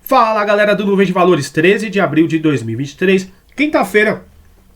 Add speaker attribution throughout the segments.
Speaker 1: Fala galera do Nuvem de Valores, 13 de abril de 2023, quinta-feira.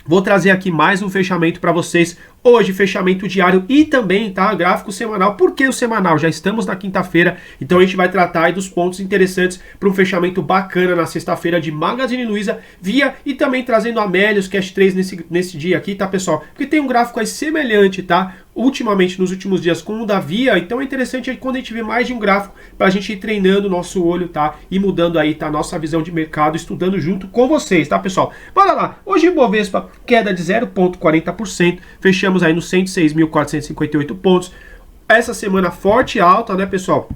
Speaker 1: Vou trazer aqui mais um fechamento para vocês. Hoje, fechamento diário e também, tá, gráfico semanal. Por que o semanal? Já estamos na quinta-feira, então a gente vai tratar aí dos pontos interessantes para um fechamento bacana na sexta-feira de Magazine Luiza, Via e também trazendo a Melios Cash 3 nesse dia aqui, tá, pessoal? Porque tem um gráfico aí semelhante, tá? Ultimamente, nos últimos dias, com o da Via, então é interessante aí quando a gente vê mais de um gráfico para a gente ir treinando o nosso olho, tá? E mudando aí, tá? Nossa visão de mercado, estudando junto com vocês, tá, pessoal? Bora lá! Hoje o Bovespa queda de 0,40%, fechamos aí nos 106.458 pontos. Essa semana forte e alta, né, pessoal?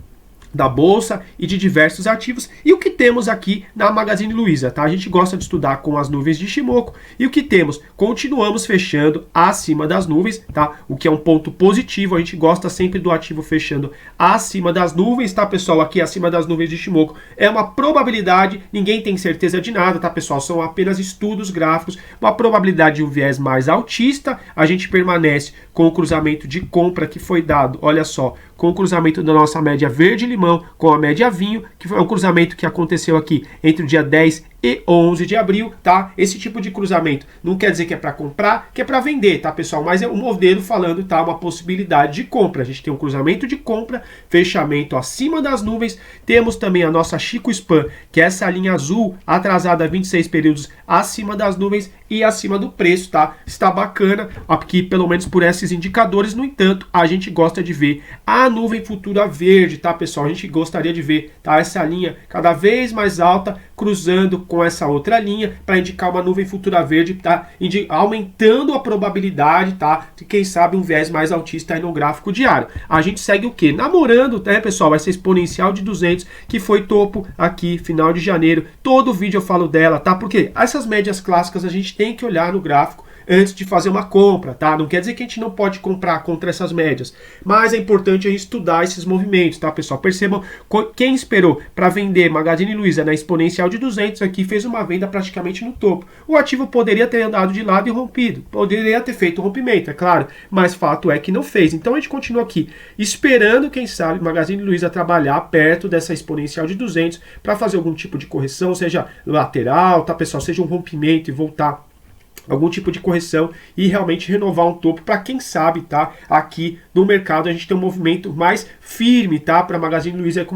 Speaker 1: Da bolsa e de diversos ativos. E o que temos aqui na Magazine Luiza, tá? A gente gosta de estudar com as nuvens de Ichimoku. E o que temos? Continuamos fechando acima das nuvens, tá? O que é um ponto positivo. A gente gosta sempre do ativo fechando acima das nuvens, tá, pessoal? Aqui acima das nuvens de Ichimoku é uma probabilidade, ninguém tem certeza de nada, tá, pessoal? São apenas estudos gráficos, uma probabilidade de um viés mais altista. A gente permanece com o cruzamento de compra que foi dado, olha só, com o cruzamento da nossa média verde-limão com a média vinho, que foi um cruzamento que aconteceu aqui entre o dia 10 e 11 de abril, tá? Esse tipo de cruzamento não quer dizer que é para comprar, que é para vender, tá, pessoal? Mas é um modelo falando, tá? Uma possibilidade de compra. A gente tem um cruzamento de compra, fechamento acima das nuvens. Temos também a nossa Chico Span, que é essa linha azul atrasada 26 períodos acima das nuvens e acima do preço, tá? Está bacana aqui, pelo menos por esses indicadores. No entanto, a gente gosta de ver a nuvem futura verde, tá, pessoal? A gente gostaria de ver, tá? Essa linha cada vez mais alta, cruzando com essa outra linha para indicar uma nuvem futura verde, tá? Aumentando a probabilidade, tá? De quem sabe um viés mais altista aí no gráfico diário. A gente segue o que? Namorando, né, pessoal? Essa exponencial de 200 que foi topo aqui, final de janeiro. Todo vídeo eu falo dela, tá? Porque essas médias clássicas a gente tem que olhar no gráfico antes de fazer uma compra, tá? Não quer dizer que a gente não pode comprar contra essas médias, mas é importante a gente estudar esses movimentos, tá, pessoal? Percebam, quem esperou para vender Magazine Luiza na exponencial de 200 aqui fez uma venda praticamente no topo. O ativo poderia ter andado de lado e rompido, poderia ter feito um rompimento, é claro, mas fato é que não fez. Então a gente continua aqui esperando, quem sabe, Magazine Luiza trabalhar perto dessa exponencial de 200 para fazer algum tipo de correção, seja lateral, tá, pessoal? Seja um rompimento e voltar algum tipo de correção e realmente renovar um topo para quem sabe, tá? Aqui no mercado a gente tem um movimento mais firme, tá? Para Magazine Luiza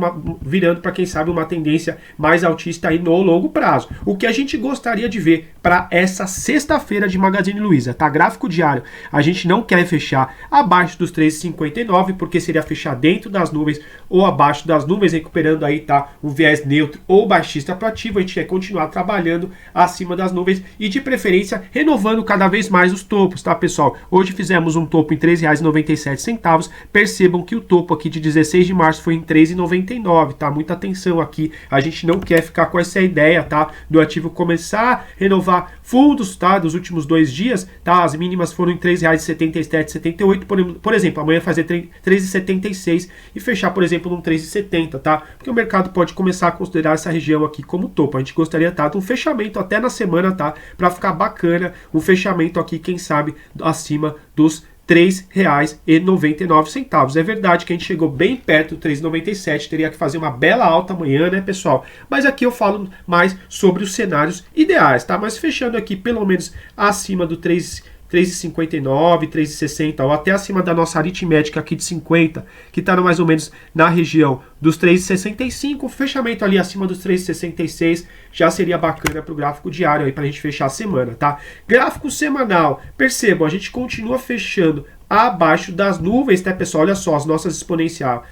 Speaker 1: virando para quem sabe uma tendência mais altista aí no longo prazo. O que a gente gostaria de ver para essa sexta-feira de Magazine Luiza, tá? Gráfico diário, a gente não quer fechar abaixo dos 3,59 porque seria fechar dentro das nuvens ou abaixo das nuvens, recuperando aí, tá? Um viés neutro ou baixista para ativo. A gente quer continuar trabalhando acima das nuvens e de preferência renovando cada vez mais os topos, tá, pessoal? Hoje fizemos um topo em R$ 3,97. Percebam que o topo aqui de 16 de março foi em R$ 3,99, tá? Muita atenção aqui. A gente não quer ficar com essa ideia, tá? Do ativo começar a renovar fundos, tá? Dos últimos 2 dias, tá? As mínimas foram em R$ 3,77, 78, por exemplo, amanhã fazer R$ 3,76 e fechar, por exemplo, num 3,70, tá? Porque o mercado pode começar a considerar essa região aqui como topo. A gente gostaria, tá? De um fechamento até na semana, tá? Para ficar bacana, um fechamento aqui, quem sabe, acima dos R$ 3,99. É verdade que a gente chegou bem perto do 3,97, teria que fazer uma bela alta amanhã, né, pessoal? Mas aqui eu falo mais sobre os cenários ideais, tá? Mas fechando aqui pelo menos acima do 3,59, 3,60 ou até acima da nossa aritmética aqui de 50, que está mais ou menos na região dos 3,65, fechamento ali acima dos 3,66 já seria bacana para o gráfico diário aí para a gente fechar a semana, tá? Gráfico semanal, percebam, a gente continua fechando abaixo das nuvens, tá, pessoal? Olha só, as nossas exponencial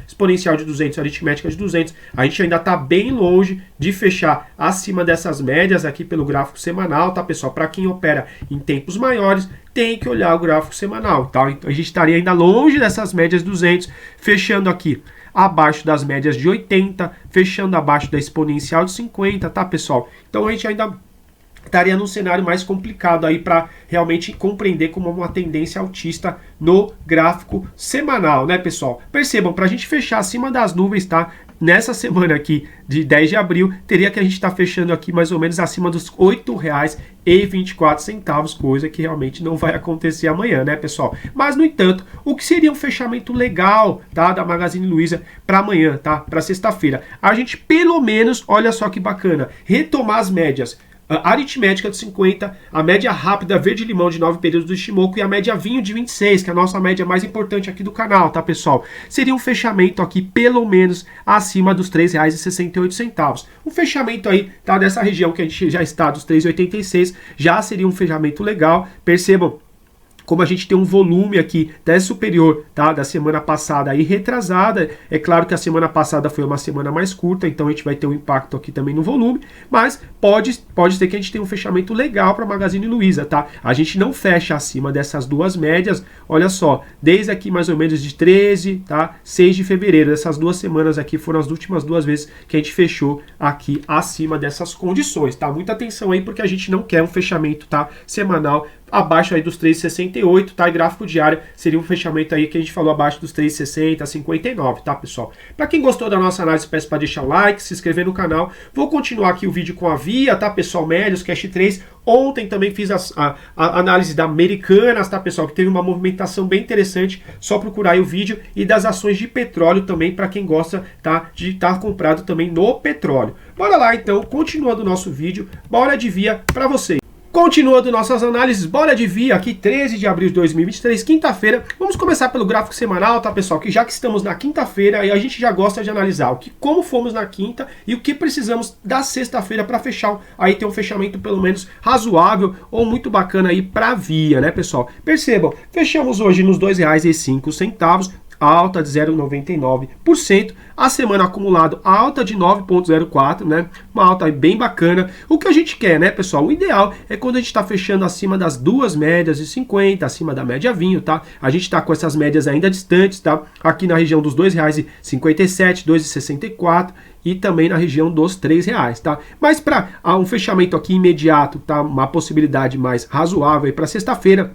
Speaker 1: de 200, aritmética de 200, a gente ainda está bem longe de fechar acima dessas médias aqui pelo gráfico semanal, tá, pessoal? Para quem opera em tempos maiores, tem que olhar o gráfico semanal, tá? Então a gente estaria ainda longe dessas médias 200, fechando aqui abaixo das médias de 80, fechando abaixo da exponencial de 50, tá, pessoal? Então a gente ainda estaria num cenário mais complicado aí para realmente compreender como uma tendência altista no gráfico semanal, né, pessoal? Percebam, para a gente fechar acima das nuvens, tá? Nessa semana aqui de 10 de abril, teria que a gente estar fechando aqui mais ou menos acima dos R$ 8,24, coisa que realmente não vai acontecer amanhã, né, pessoal? Mas, no entanto, o que seria um fechamento legal, tá, da Magazine Luiza para amanhã, tá? Para sexta-feira. A gente, pelo menos, olha só que bacana, retomar as médias. A aritmética de 50, a média rápida verde-limão de 9 períodos do Ishimoku e a média vinho de 26, que é a nossa média mais importante aqui do canal, tá, pessoal? Seria um fechamento aqui, pelo menos, acima dos R$ 3,68. Um fechamento aí, tá, dessa região que a gente já está, dos 3,86, já seria um fechamento legal. Percebam como a gente tem um volume aqui até superior, tá, da semana passada e retrasada. É claro que a semana passada foi uma semana mais curta, então a gente vai ter um impacto aqui também no volume, mas pode ser que a gente tenha um fechamento legal para a Magazine Luiza, tá? A gente não fecha acima dessas duas médias, olha só, desde aqui mais ou menos de 13, tá, 6 de fevereiro, essas 2 semanas aqui foram as últimas 2 vezes que a gente fechou aqui acima dessas condições, tá? Muita atenção aí, porque a gente não quer um fechamento, tá, semanal abaixo aí dos 3,68, tá? E gráfico diário seria um fechamento aí que a gente falou abaixo dos 3,60, 59, tá, pessoal? Para quem gostou da nossa análise, peço para deixar o like, se inscrever no canal. Vou continuar aqui o vídeo com a Via, tá, pessoal? Médios, Cash 3. Ontem também fiz a análise da Americanas, tá, pessoal? Que teve uma movimentação bem interessante. Só procurar aí o vídeo. E das ações de petróleo também, para quem gosta, tá, de estar comprado também no petróleo. Bora lá, então, continuando o nosso vídeo. Bora de Via para vocês. Continuando nossas análises, bora de Via aqui, 13 de abril de 2023, quinta-feira. Vamos começar pelo gráfico semanal, tá, pessoal? Que já que estamos na quinta-feira, aí a gente já gosta de analisar como fomos na quinta e o que precisamos da sexta-feira para fechar, aí ter um fechamento pelo menos razoável ou muito bacana aí para Via, né, pessoal? Percebam, fechamos hoje nos R$ 2,05, alta de 0,99%, a semana acumulado alta de 9,04%, né? Uma alta bem bacana. O que a gente quer, né, pessoal? O ideal é quando a gente está fechando acima das duas médias de 50, acima da média vinho, tá? A gente está com essas médias ainda distantes, tá? Aqui na região dos R$ 2,57, 2,64 e também na região dos R$ 3, tá? Mas para um fechamento aqui imediato, tá? Uma possibilidade mais razoável para sexta-feira,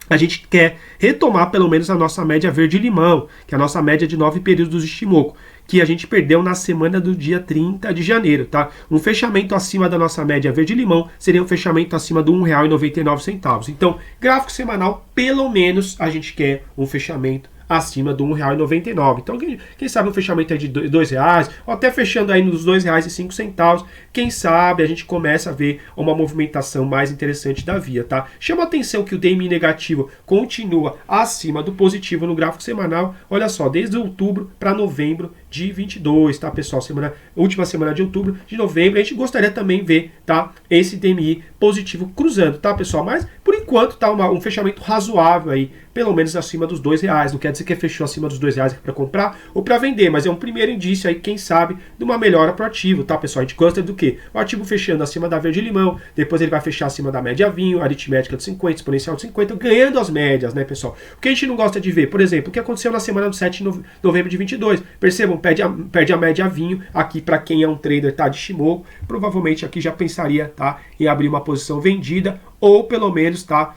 Speaker 1: a gente quer retomar pelo menos a nossa média verde-limão, que é a nossa média de 9 períodos de Ishimoku, que a gente perdeu na semana do dia 30 de janeiro, tá? Um fechamento acima da nossa média verde-limão seria um fechamento acima do R$ 1,99. Então, gráfico semanal, pelo menos a gente quer um fechamento acima do R$ 1,99. Então, quem sabe um fechamento aí de R$ 2,00, ou até fechando aí nos R$ 2,05, quem sabe a gente começa a ver uma movimentação mais interessante da Via, tá? Chama a atenção que o DMI negativo continua acima do positivo no gráfico semanal. Olha só, desde outubro para novembro de 22, tá, pessoal? Última semana de outubro, de novembro, a gente gostaria também ver, tá, esse DMI positivo cruzando, tá, pessoal? Mas, por enquanto, tá um fechamento razoável aí, pelo menos acima dos R$ 2,00. Não quer dizer que fechou acima dos R$ 2,00 para comprar ou para vender, mas é um primeiro indício aí, quem sabe, de uma melhora para o ativo, tá, pessoal? A gente gosta do quê? O ativo fechando acima da verde-limão, depois ele vai fechar acima da média vinho, aritmética de 50, exponencial de 50, ganhando as médias, né, pessoal? O que a gente não gosta de ver, por exemplo, o que aconteceu na semana do 7 de novembro de 22, percebam, perde a média vinho aqui para quem é um trader, tá, de Ishimoku, provavelmente aqui já pensaria, tá, em abrir uma posição vendida ou pelo menos, tá,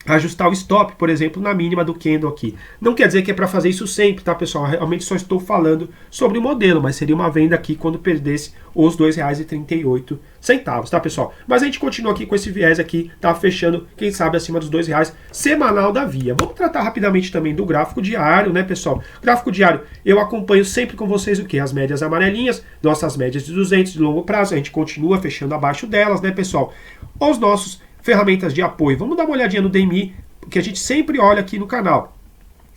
Speaker 1: ajustar o stop, por exemplo, na mínima do candle aqui. Não quer dizer que é para fazer isso sempre, tá, pessoal? Realmente só estou falando sobre o modelo, mas seria uma venda aqui quando perdesse os R$ 2,38, tá, pessoal? Mas a gente continua aqui com esse viés aqui, tá, fechando, quem sabe, acima dos R$ 2,00 semanal da Via. Vamos tratar rapidamente também do gráfico diário, né, pessoal? Gráfico diário, eu acompanho sempre com vocês o que? As médias amarelinhas, nossas médias de 200 de longo prazo, a gente continua fechando abaixo delas, né, pessoal? Os nossos ferramentas de apoio. Vamos dar uma olhadinha no DMI, que a gente sempre olha aqui no canal.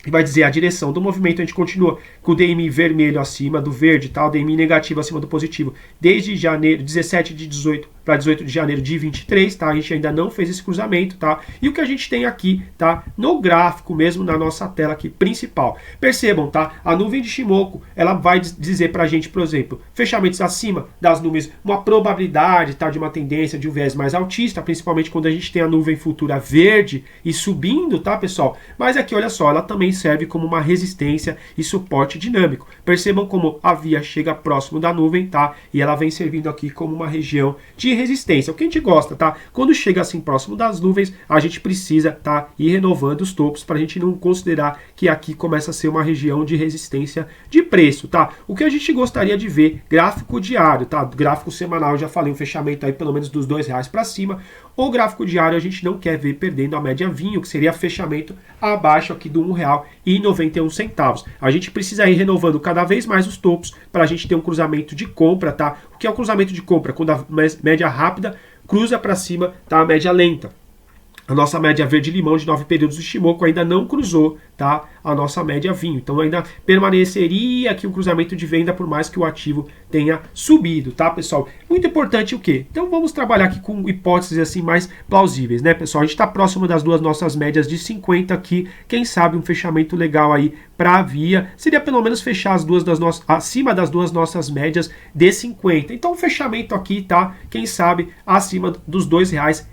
Speaker 1: E vai dizer a direção do movimento. A gente continua com o DMI vermelho acima do verde, tá? O DMI negativo acima do positivo. Desde janeiro, 17 de 18 para 18 de janeiro de 23, tá? A gente ainda não fez esse cruzamento, tá? E o que a gente tem aqui, tá? No gráfico mesmo, na nossa tela aqui principal. Percebam, tá? A nuvem de Ishimoku, ela vai dizer pra gente, por exemplo, fechamentos acima das nuvens, uma probabilidade, tá? De uma tendência de um viés mais altista, principalmente quando a gente tem a nuvem futura verde e subindo, tá, pessoal? Mas aqui, olha só, ela também serve como uma resistência e suporte dinâmico. Percebam como a Via chega próximo da nuvem, tá? E ela vem servindo aqui como uma região de resistência, o que a gente gosta, tá? Quando chega assim próximo das nuvens, a gente precisa, tá, ir renovando os topos para a gente não considerar que aqui começa a ser uma região de resistência de preço, tá? O que a gente gostaria de ver, gráfico diário, tá? Gráfico semanal, eu já falei, um fechamento aí pelo menos dos R$2 para cima. O gráfico diário a gente não quer ver perdendo a média vinho, que seria fechamento abaixo aqui do R$1,91. A gente precisa ir renovando cada vez mais os topos para a gente ter um cruzamento de compra, tá? O que é o cruzamento de compra? Quando a média rápida cruza para cima, tá? A média lenta. A nossa média verde-limão de 9 períodos do Ichimoku ainda não cruzou, tá, a nossa média vinho. Então ainda permaneceria aqui um cruzamento de venda por mais que o ativo tenha subido, tá, pessoal? Muito importante o quê? Então vamos trabalhar aqui com hipóteses assim mais plausíveis, né, pessoal? A gente está próximo das duas nossas médias de 50 aqui. Quem sabe um fechamento legal aí para a Via seria pelo menos fechar as duas acima das duas nossas médias de 50. Então o fechamento aqui, tá, quem sabe acima dos R$2,03.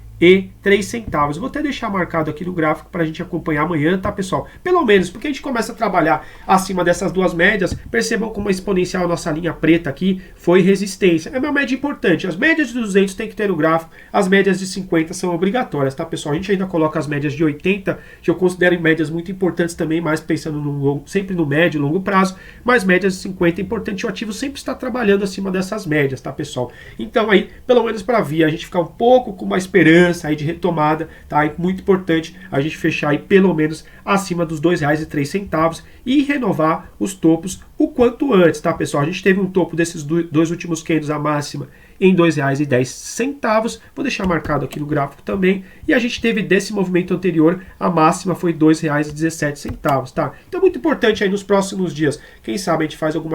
Speaker 1: Vou até deixar marcado aqui no gráfico para a gente acompanhar amanhã, tá, pessoal? Pelo menos, porque a gente começa a trabalhar acima dessas duas médias. Percebam como exponencial a nossa linha preta aqui foi resistência. É uma média importante. As médias de 200 tem que ter no gráfico, as médias de 50 são obrigatórias, tá, pessoal? A gente ainda coloca as médias de 80, que eu considero médias muito importantes também, mais pensando sempre no médio e longo prazo, mas médias de 50 é importante. O ativo sempre está trabalhando acima dessas médias, tá, pessoal? Então aí, pelo menos para a Via, a gente ficar um pouco com uma esperança aí de retomada, tá? É muito importante a gente fechar aí pelo menos acima dos R$2,03 e renovar os topos o quanto antes, tá, pessoal? A gente teve um topo desses dois últimos candles, a máxima em R$2,10. Vou deixar marcado aqui no gráfico também. E a gente teve desse movimento anterior, a máxima foi R$2,17, tá? Então muito importante aí nos próximos dias. Quem sabe a gente faz algum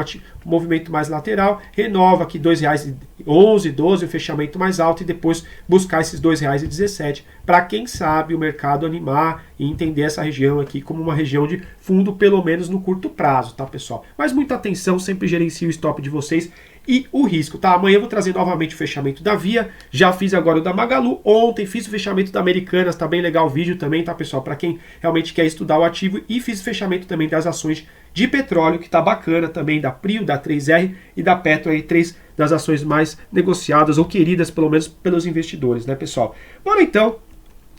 Speaker 1: movimento mais lateral, renova aqui R$2,11, 12, o fechamento mais alto e depois buscar esses R$2,17 para quem sabe o mercado animar e entender essa região aqui como uma região de fundo, pelo menos no curto prazo, tá, pessoal? Mas muita atenção, sempre gerencie o stop de vocês e o risco, tá? Amanhã eu vou trazer novamente o fechamento da Via, já fiz agora o da Magalu, ontem fiz o fechamento da Americanas, tá bem legal o vídeo também, tá, pessoal? Para quem realmente quer estudar o ativo, e fiz o fechamento também das ações de petróleo, que tá bacana também, da Prio, da 3R e da Petro, aí, três das ações mais negociadas ou queridas, pelo menos pelos investidores, né, pessoal? Bora então,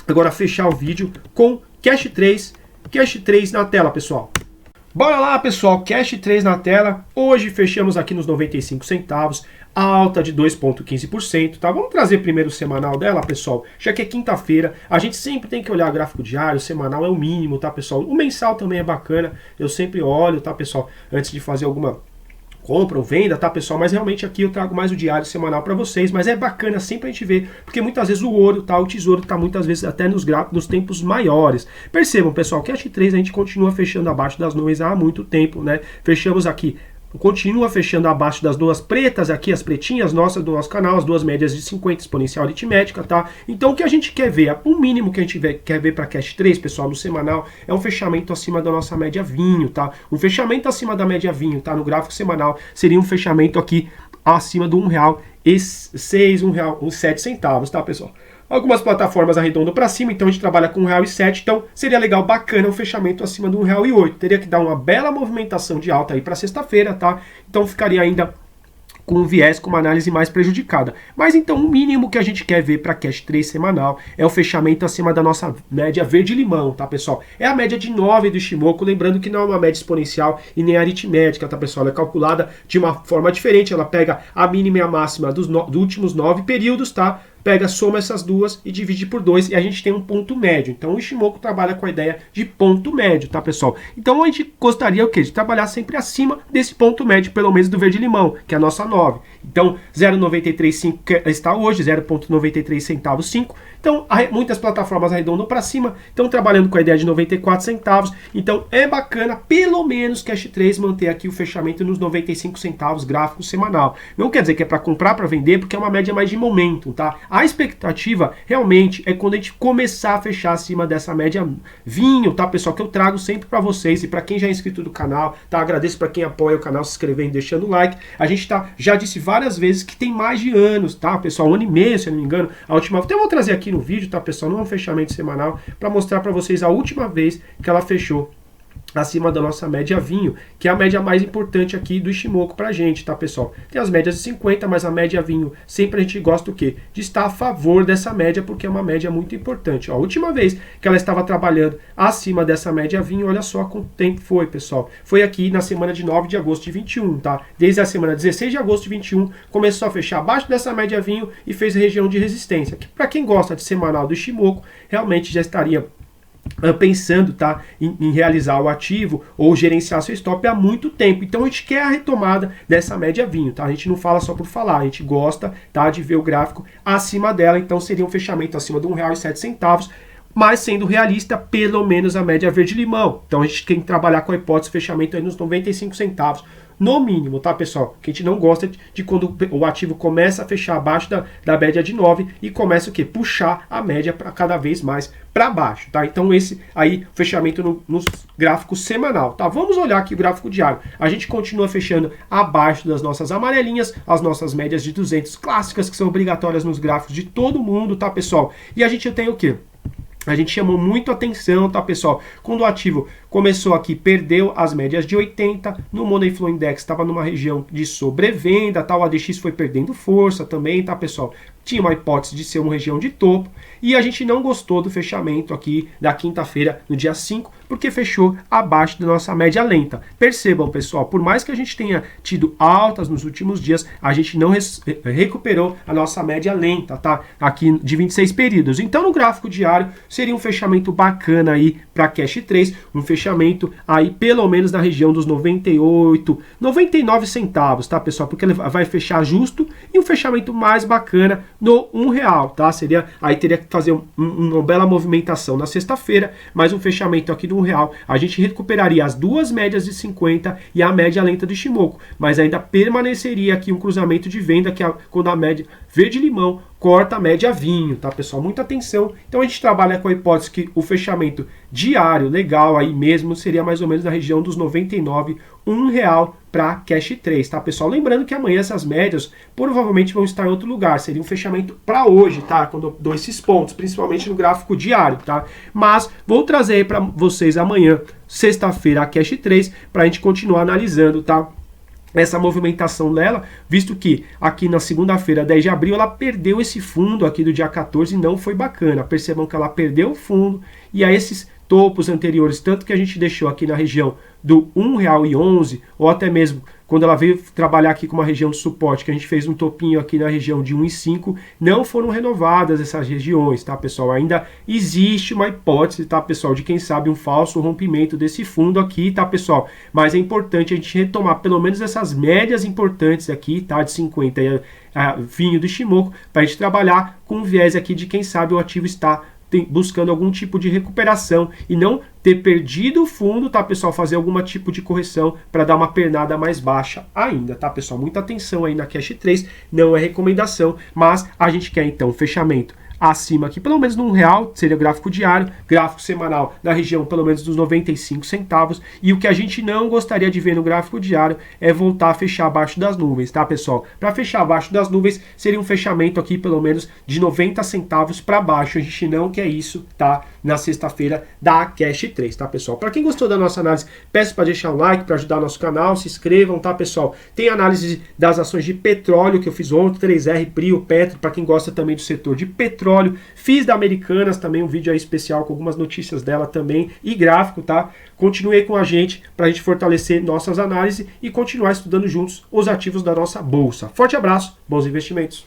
Speaker 1: agora fechar o vídeo com Cash 3 na tela, pessoal. Bora lá, pessoal, Cash 3 na tela. Hoje fechamos aqui nos 95 centavos, alta de 2,15%, tá? Vamos trazer primeiro o semanal dela, pessoal, já que é quinta-feira. A gente sempre tem que olhar gráfico diário, o semanal é o mínimo, tá, pessoal? O mensal também é bacana, eu sempre olho, tá, pessoal, antes de fazer alguma compra ou venda, tá, pessoal? Mas realmente aqui eu trago mais o diário semanal para vocês, mas é bacana sempre a gente ver, porque muitas vezes o ouro, tá, o tesouro tá muitas vezes até nos tempos maiores. Percebam, pessoal, que a Cash 3 a gente continua fechando abaixo das nuvens há muito tempo, né? Fechamos aqui, continua fechando abaixo das duas pretas aqui, as pretinhas nossas do nosso canal, as duas médias de 50 exponencial aritmética, tá? Então o que a gente quer ver, o mínimo que a gente quer ver para Cash 3, pessoal, no semanal, é um fechamento acima da nossa média vinho, tá? Um fechamento acima da média vinho, tá? No gráfico semanal seria um fechamento aqui acima do R$1,06, R$1,07, tá, pessoal? Algumas plataformas arredondam para cima, então a gente trabalha com R$1,07, então seria legal, bacana, um fechamento acima do R$1,08. Teria que dar uma bela movimentação de alta aí para sexta-feira, tá? Então ficaria ainda com um viés, com uma análise mais prejudicada. Mas então o mínimo que a gente quer ver para Cash 3 semanal é o fechamento acima da nossa média verde-limão, tá, pessoal? É a média de 9 do Ichimoku, lembrando que não é uma média exponencial e nem aritmética, tá, pessoal? Ela é calculada de uma forma diferente, ela pega a mínima e a máxima dos últimos 9 períodos, tá? Pega, soma essas duas e divide por 2 e a gente tem um ponto médio. Então o Ichimoku trabalha com a ideia de ponto médio, tá, pessoal? Então a gente gostaria o quê? De trabalhar sempre acima desse ponto médio, pelo menos do verde-limão, que é a nossa 9. Então 0,935 está hoje, 0,93 centavos 5. Então muitas plataformas arredondam para cima, estão trabalhando com a ideia de 94 centavos. Então é bacana, pelo menos Cash 3 manter aqui o fechamento nos 95 centavos gráfico semanal. Não quer dizer que é para comprar, para vender, porque é uma média mais de momento, tá? A expectativa realmente é quando a gente começar a fechar acima dessa média vinho, tá, pessoal? Que eu trago sempre para vocês e para quem já é inscrito do canal, tá? Agradeço para quem apoia o canal, se inscrevendo, deixando o like. A gente já disse várias vezes que tem mais de anos, tá, pessoal? 1 ano e meio, se eu não me engano. A última, até eu vou trazer aqui no vídeo, tá, pessoal? Não é um fechamento semanal, para mostrar para vocês a última vez que ela fechou acima da nossa média vinho, que é a média mais importante aqui do Ishimoku pra gente, tá, pessoal? Tem as médias de 50, mas a média vinho, sempre a gente gosta o quê? De estar a favor dessa média, porque é uma média muito importante. Ó, a última vez que ela estava trabalhando acima dessa média vinho, olha só quanto tempo foi, pessoal. Foi aqui na semana de 9 de agosto de 21, tá? Desde a semana 16 de agosto de 21, começou a fechar abaixo dessa média vinho e fez região de resistência, que para quem gosta de semanal do Ishimoku, realmente já estaria pensando, tá, em realizar o ativo ou gerenciar seu stop há muito tempo. Então a gente quer a retomada dessa média vinho, tá? A gente não fala só por falar, a gente gosta, tá, de ver o gráfico acima dela. Então seria um fechamento acima de R$1,07, mas sendo realista, pelo menos a média verde-limão. Então a gente tem que trabalhar com a hipótese de fechamento aí nos 95 centavos. No mínimo, tá, pessoal? Que a gente não gosta de quando o ativo começa a fechar abaixo da média de 9 e começa o quê? Puxar a média para cada vez mais para baixo, tá? Então esse aí, fechamento no gráfico semanal, tá? Vamos olhar aqui o gráfico diário. A gente continua fechando abaixo das nossas amarelinhas, as nossas médias de 200 clássicas, que são obrigatórias nos gráficos de todo mundo, tá, pessoal? E a gente tem o quê? A gente chamou muito atenção, tá, pessoal? Quando o ativo começou aqui, perdeu as médias de 80, no Money Flow Index estava numa região de sobrevenda, tá? O ADX foi perdendo força também, tá, pessoal? Tinha uma hipótese de ser uma região de topo, e a gente não gostou do fechamento aqui da quinta-feira, no dia 5, porque fechou abaixo da nossa média lenta. Percebam, pessoal, por mais que a gente tenha tido altas nos últimos dias, a gente não recuperou a nossa média lenta, tá? Aqui de 26 períodos. Então, no gráfico diário, seria um fechamento bacana aí para Cash 3, um fechamento aí pelo menos na região dos 98, 99 centavos, tá, pessoal? Porque ele vai fechar justo e um fechamento mais bacana no R$1, tá? Seria, aí teria que fazer uma bela movimentação na sexta-feira, mas um fechamento aqui no R$1, a gente recuperaria as duas médias de 50 e a média lenta do Ishimoku, mas ainda permaneceria aqui um cruzamento de venda, que é quando a média verde-limão corta a média vinho, tá, pessoal? Muita atenção. Então a gente trabalha com a hipótese que o fechamento diário legal aí mesmo seria mais ou menos na região dos 99, R$1 para Cash 3, tá, pessoal? Lembrando que amanhã essas médias provavelmente vão estar em outro lugar, seria um fechamento para hoje, tá? Quando eu dou esses pontos, principalmente no gráfico diário, tá? Mas vou trazer aí para vocês amanhã, sexta-feira, a Cash 3, para a gente continuar analisando, tá? Essa movimentação dela, visto que aqui na segunda-feira, 10 de abril, ela perdeu esse fundo aqui do dia 14 e não foi bacana. Percebam que ela perdeu o fundo e a esses topos anteriores, tanto que a gente deixou aqui na região do R$1,11, ou até mesmo quando ela veio trabalhar aqui com uma região de suporte, que a gente fez um topinho aqui na região de 1,5, não foram renovadas essas regiões, tá, pessoal? Ainda existe uma hipótese, tá, pessoal, de quem sabe um falso rompimento desse fundo aqui, tá, pessoal? Mas é importante a gente retomar pelo menos essas médias importantes aqui, tá, de 50 e vinho do Ishimoku, para a gente trabalhar com um viés aqui de quem sabe o ativo está buscando algum tipo de recuperação e não ter perdido o fundo, tá, pessoal? Fazer algum tipo de correção para dar uma pernada mais baixa ainda, tá, pessoal? Muita atenção aí na Cash 3, não é recomendação, mas a gente quer então fechamento acima aqui, pelo menos no R$1, seria o gráfico diário, gráfico semanal na região pelo menos dos 95 centavos, e o que a gente não gostaria de ver no gráfico diário é voltar a fechar abaixo das nuvens, tá, pessoal? Para fechar abaixo das nuvens, seria um fechamento aqui pelo menos de 90 centavos para baixo, a gente não quer isso, tá? Na sexta-feira da Cash 3, tá, pessoal? Para quem gostou da nossa análise, peço para deixar um like, para ajudar o nosso canal, se inscrevam, tá, pessoal? Tem análise das ações de petróleo que eu fiz ontem, 3R, Prio, Petro, para quem gosta também do setor de petróleo. Fiz da Americanas também um vídeo aí especial com algumas notícias dela também e gráfico, tá? Continue aí com a gente para a gente fortalecer nossas análises e continuar estudando juntos os ativos da nossa bolsa. Forte abraço, bons investimentos!